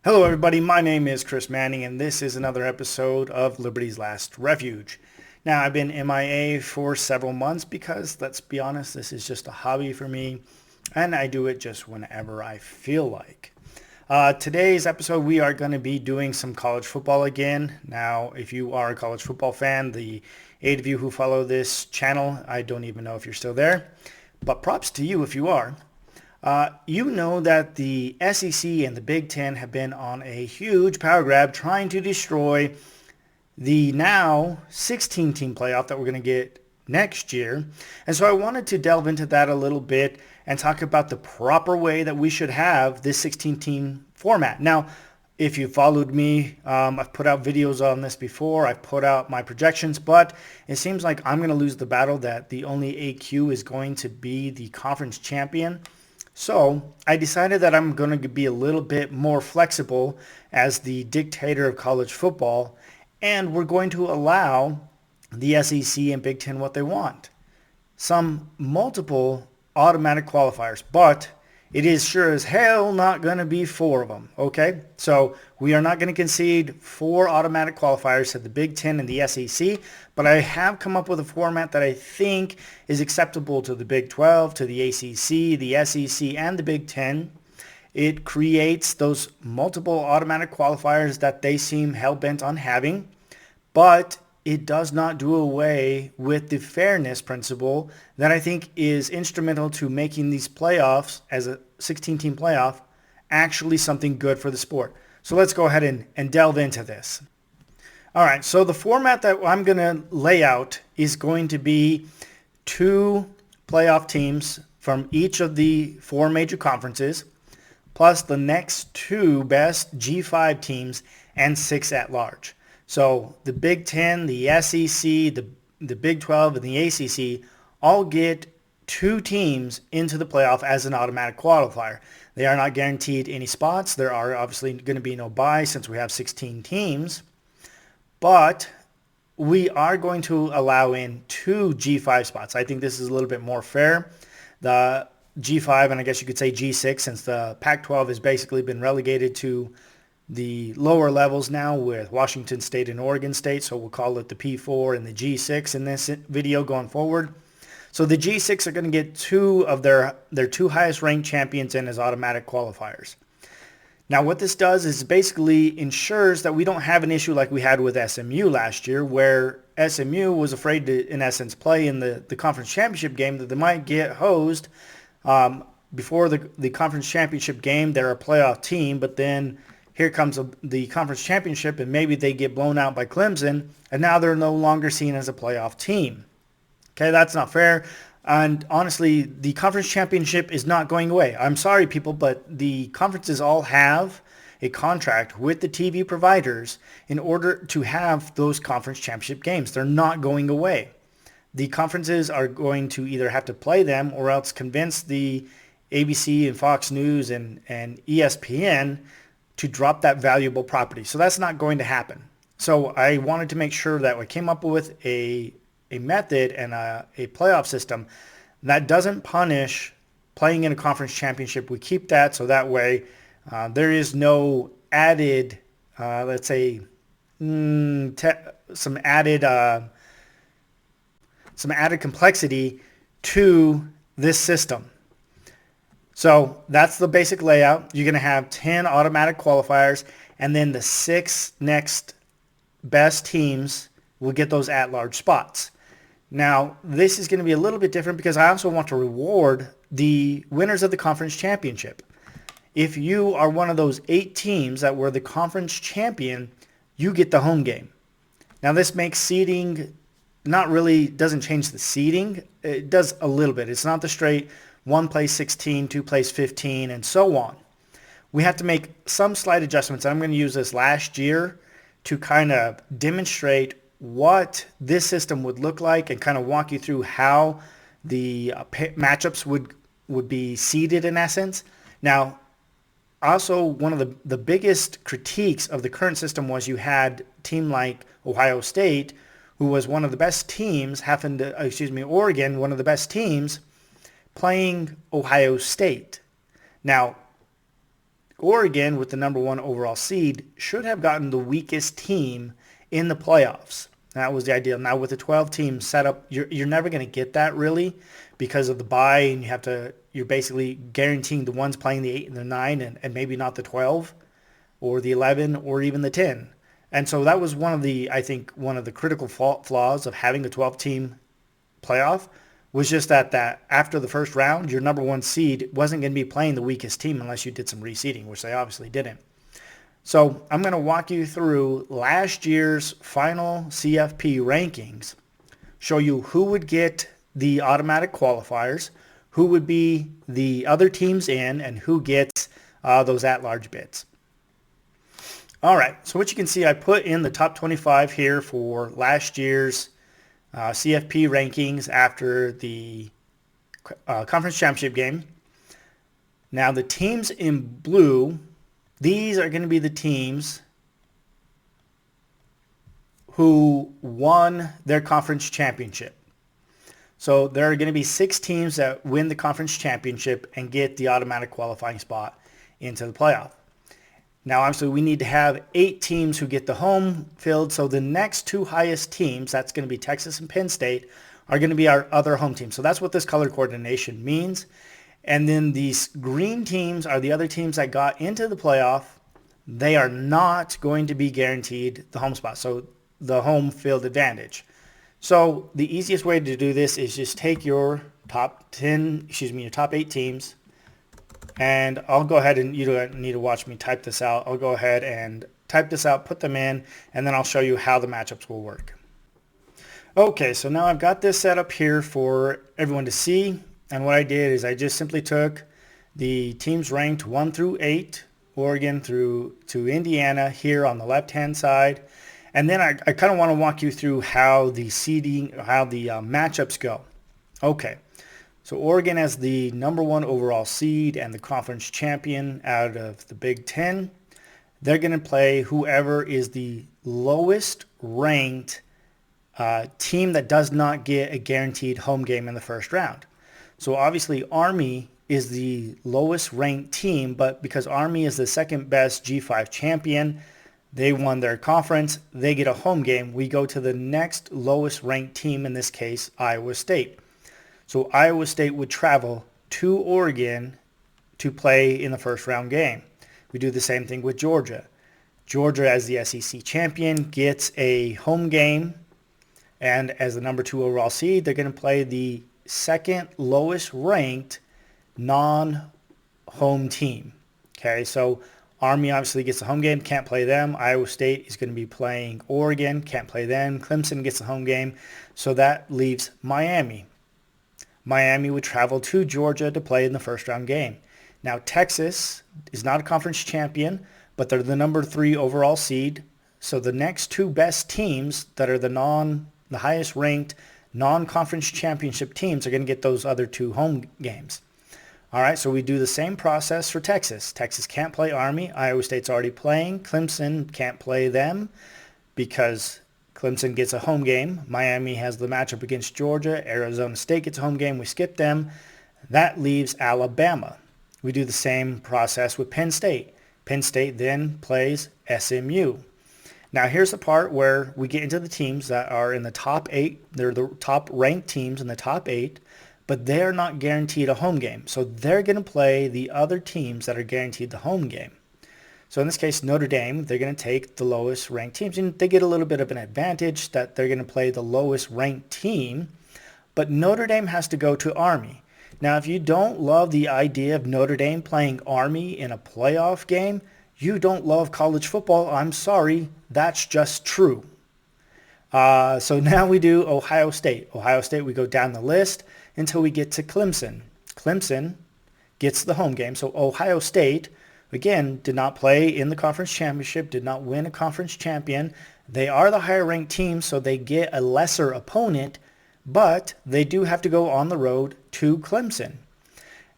Hello everybody, my name is Chris Manning and this is another episode of Liberty's Last Refuge. Now I've been MIA for several months because, let's be honest, this is just a hobby for me and I do it just whenever I feel like. Today's episode we are going to be doing some college football again. Now if you are a college football fan, the 8 of you who follow this channel, I don't even know if you're still there, but props to you if you are. You know that the SEC and the Big Ten have been on a huge power grab trying to destroy the now 16-team playoff that we're going to get next year. And so I wanted to delve into that a little bit and talk about the proper way that we should have this 16-team format. Now, if you followed me, I've put out videos on this before. I've put out my projections, but it seems like I'm going to lose the battle that the only AQ is going to be the conference champion. So I decided that I'm going to be a little bit more flexible as the dictator of college football, and we're going to allow the SEC and Big Ten what they want. Some multiple automatic qualifiers, but it is sure as hell not going to be 4 of them, okay? So we are not going to concede 4 automatic qualifiers to the Big Ten and the SEC, but I have come up with a format that I think is acceptable to the Big 12, to the ACC, the SEC, and the Big Ten. It creates those multiple automatic qualifiers that they seem hell-bent on having, but it does not do away with the fairness principle that I think is instrumental to making these playoffs as a 16-team playoff actually something good for the sport. So let's go ahead and delve into this. All right, so the format that I'm going to lay out is going to be 2 playoff teams from each of the 4 major conferences, plus the next 2 best G5 teams and 6 at large. So the Big Ten, the SEC, the Big 12, and the ACC all get 2 teams into the playoff as an automatic qualifier. They are not guaranteed any spots. There are obviously going to be no bye since we have 16 teams. But we are going to allow in 2 G5 spots. I think this is a little bit more fair. The G5, and I guess you could say G6, since the Pac-12 has basically been relegated to the lower levels now with Washington State and Oregon State, so we'll call it the P4 and the G6 in this video going forward. So the G6 are going to get 2 of their 2 highest ranked champions in as automatic qualifiers. Now what this does is basically ensures that we don't have an issue like we had with SMU last year, where SMU was afraid to, in essence, play in the conference championship game, that they might get hosed. Before the conference championship game, they're a playoff team, but then here comes the conference championship and maybe they get blown out by Clemson and now they're no longer seen as a playoff team. Okay, that's not fair. And honestly, the conference championship is not going away. I'm sorry, people, but the conferences all have a contract with the TV providers in order to have those conference championship games. They're not going away. The conferences are going to either have to play them or else convince the ABC and Fox News and ESPN to drop that valuable property. So that's not going to happen. So I wanted to make sure that we came up with a method and a playoff system that doesn't punish playing in a conference championship. We keep that so that way there is no added, let's say, some added complexity to this system. So that's the basic layout. You're going to have 10 automatic qualifiers, and then the 6 next best teams will get those at-large spots. Now, this is going to be a little bit different because I also want to reward the winners of the conference championship. If you are one of those 8 teams that were the conference champion, you get the home game. Now, this makes seeding doesn't change the seeding. It does a little bit. It's not the straight 1 plays 16, 2 plays 15, and so on. We have to make some slight adjustments. I'm going to use this last year to kind of demonstrate what this system would look like and kind of walk you through how the matchups would be seeded in essence. Now, also one of the biggest critiques of the current system was you had a team like Ohio State, who was one of the best teams, Oregon, one of the best teams, playing Ohio State. Now, Oregon, with the number one overall seed, should have gotten the weakest team in the playoffs. That was the ideal. Now with the 12 team setup, you're never going to get that really because of the bye, and you're basically guaranteeing the ones playing the 8 and the 9 and maybe not the 12 or the 11 or even the 10. And so that was I think one of the critical flaws of having a 12 team playoff was just that after the first round, your number one seed wasn't going to be playing the weakest team unless you did some reseeding, which they obviously didn't. So I'm going to walk you through last year's final CFP rankings, show you who would get the automatic qualifiers, who would be the other teams in, and who gets those at-large bids. All right, so what you can see, I put in the top 25 here for last year's CFP rankings after the conference championship game. Now the teams in blue, these are going to be the teams who won their conference championship. So there are going to be 6 teams that win the conference championship and get the automatic qualifying spot into the playoff. Now, obviously, we need to have 8 teams who get the home field. So the next 2 highest teams, that's going to be Texas and Penn State, are going to be our other home teams. So that's what this color coordination means. And then these green teams are the other teams that got into the playoff. They are not going to be guaranteed the home spot, so the home field advantage. So the easiest way to do this is just take your top 8 teams, and I'll go ahead and you don't need to watch me type this out. I'll go ahead and type this out, put them in, and then I'll show you how the matchups will work. Okay, so now I've got this set up here for everyone to see. And what I did is I just simply took the teams ranked 1 through 8, Oregon through to Indiana here on the left-hand side. And then I kind of want to walk you through how the matchups go. Okay, so Oregon as the number 1 overall seed and the conference champion out of the Big Ten, they're going to play whoever is the lowest ranked team that does not get a guaranteed home game in the first round. So obviously Army is the lowest ranked team, but because Army is the second best G5 champion, they won their conference, they get a home game. We go to the next lowest ranked team, in this case, Iowa State. So Iowa State would travel to Oregon to play in the first round game. We do the same thing with Georgia. Georgia, as the SEC champion, gets a home game, and as the number 2 overall seed, they're going to play the second lowest ranked non-home team. Okay, so Army obviously gets the home game, can't play them. Iowa State is going to be playing Oregon, can't play them. Clemson gets the home game, so that leaves Miami. Miami would travel to Georgia to play in the first round game. Now Texas is not a conference champion, but they're the number 3 overall seed. So the next 2 best teams that are the highest ranked non-conference championship teams are going to get those other 2 home games. All right, so we do the same process for Texas. Texas can't play Army. Iowa State's already playing. Clemson can't play them because Clemson gets a home game. Miami has the matchup against Georgia. Arizona State gets a home game. We skip them. That leaves Alabama. We do the same process with Penn State. Penn State then plays SMU. Now here's the part where we get into the teams that are in the top 8. They're the top ranked teams in the top 8, but they're not guaranteed a home game. So they're going to play the other teams that are guaranteed the home game. So in this case, Notre Dame, they're going to take the lowest ranked teams, and they get a little bit of an advantage that they're going to play the lowest ranked team, but Notre Dame has to go to Army. Now, if you don't love the idea of Notre Dame playing Army in a playoff game, you don't love college football. I'm sorry, that's just true. So now we do Ohio State. Ohio State, we go down the list until we get to Clemson. Clemson gets the home game. So Ohio State, again, did not play in the conference championship, did not win a conference champion. They are the higher ranked team, so they get a lesser opponent, but they do have to go on the road to Clemson.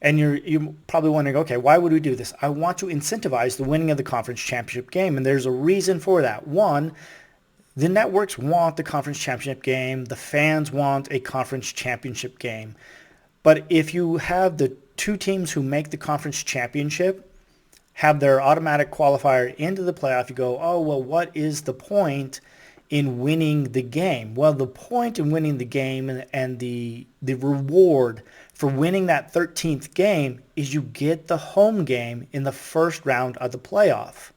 And you're probably wondering, okay, why would we do this? I want to incentivize the winning of the conference championship game, and there's a reason for that. One, the networks want the conference championship game. The fans want a conference championship game. But if you have the 2 teams who make the conference championship, have their automatic qualifier into the playoff, you go, oh, well, what is the point in winning the game? Well, the point in winning the game and the reward for winning that 13th game is you get the home game in the first round of the playoff.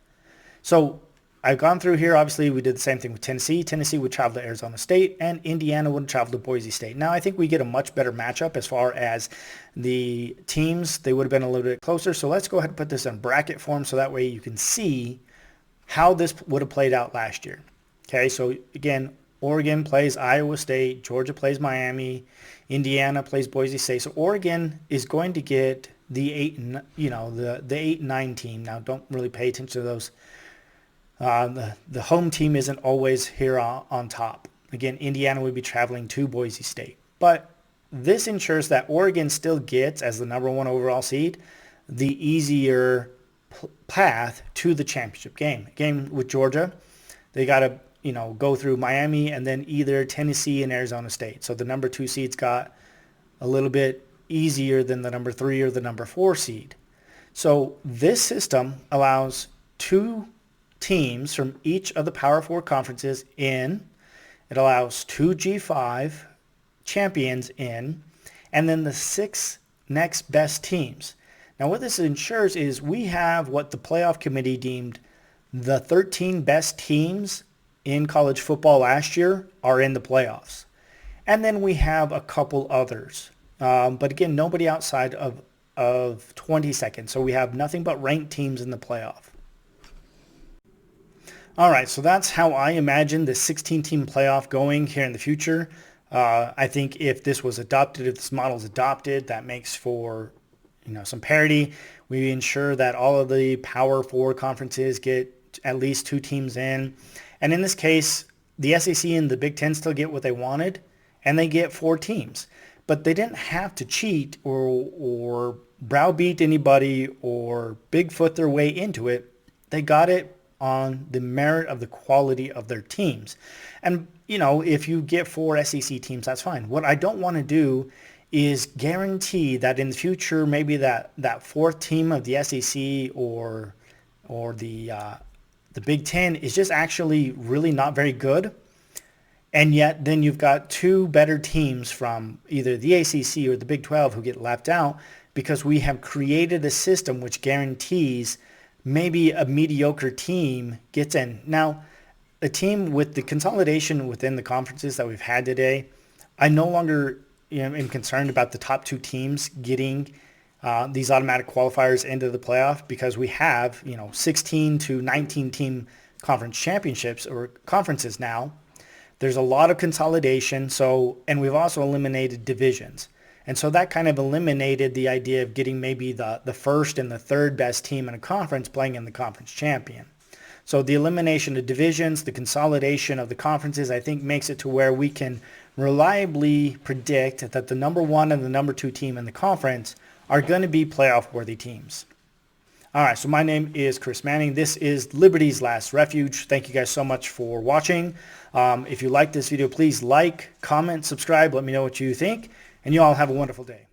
So I've gone through here. Obviously, we did the same thing with Tennessee. Tennessee would travel to Arizona State, and Indiana would travel to Boise State. Now, I think we get a much better matchup as far as the teams. They would have been a little bit closer. So let's go ahead and put this in bracket form so that way you can see how this would have played out last year. Okay, so again, Oregon plays Iowa State, Georgia plays Miami, Indiana plays Boise State. So Oregon is going to get the 8-9 team. Now, don't really pay attention to those. The home team isn't always here on top. Again, Indiana would be traveling to Boise State. But this ensures that Oregon still gets, as the number one overall seed, the easier path to the championship game. Again, with Georgia, they got to go through Miami and then either Tennessee and Arizona State. So the number 2 seeds got a little bit easier than the number 3 or the number 4 seed. So this system allows 2 teams from each of the Power 4 conferences in. It allows 2 G5 champions in, and then the 6 next best teams. Now what this ensures is we have what the playoff committee deemed the 13 best teams in college football last year are in the playoffs. And then we have a couple others. But again, nobody outside of 22nd. So we have nothing but ranked teams in the playoff. All right, so that's how I imagine the 16-team playoff going here in the future. I think if this was adopted, if this model is adopted, that makes for some parity. We ensure that all of the Power 4 conferences get at least 2 teams in. And in this case, the SEC and the Big Ten still get what they wanted, and they get 4 teams. But they didn't have to cheat or browbeat anybody or Bigfoot their way into it. They got it on the merit of the quality of their teams. And, if you get 4 SEC teams, that's fine. What I don't want to do is guarantee that in the future, maybe that 4th team of the SEC or the Big Ten is just actually really not very good. And yet then you've got 2 better teams from either the ACC or the Big 12 who get left out because we have created a system which guarantees maybe a mediocre team gets in. Now, a team with the consolidation within the conferences that we've had today, I no longer am concerned about the top 2 teams getting these automatic qualifiers into the playoff because we have 16 to 19 team conference championships or conferences now. There's a lot of consolidation, and we've also eliminated divisions. And so that kind of eliminated the idea of getting maybe the first and the third best team in a conference playing in the conference champion. So the elimination of divisions, the consolidation of the conferences, I think makes it to where we can reliably predict that the number 1 and the number 2 team in the conference are going to be playoff-worthy teams. All right, so my name is Chris Manning. This is Liberty's Last Refuge. Thank you guys so much for watching. If you like this video, please like, comment, subscribe. Let me know what you think, and you all have a wonderful day.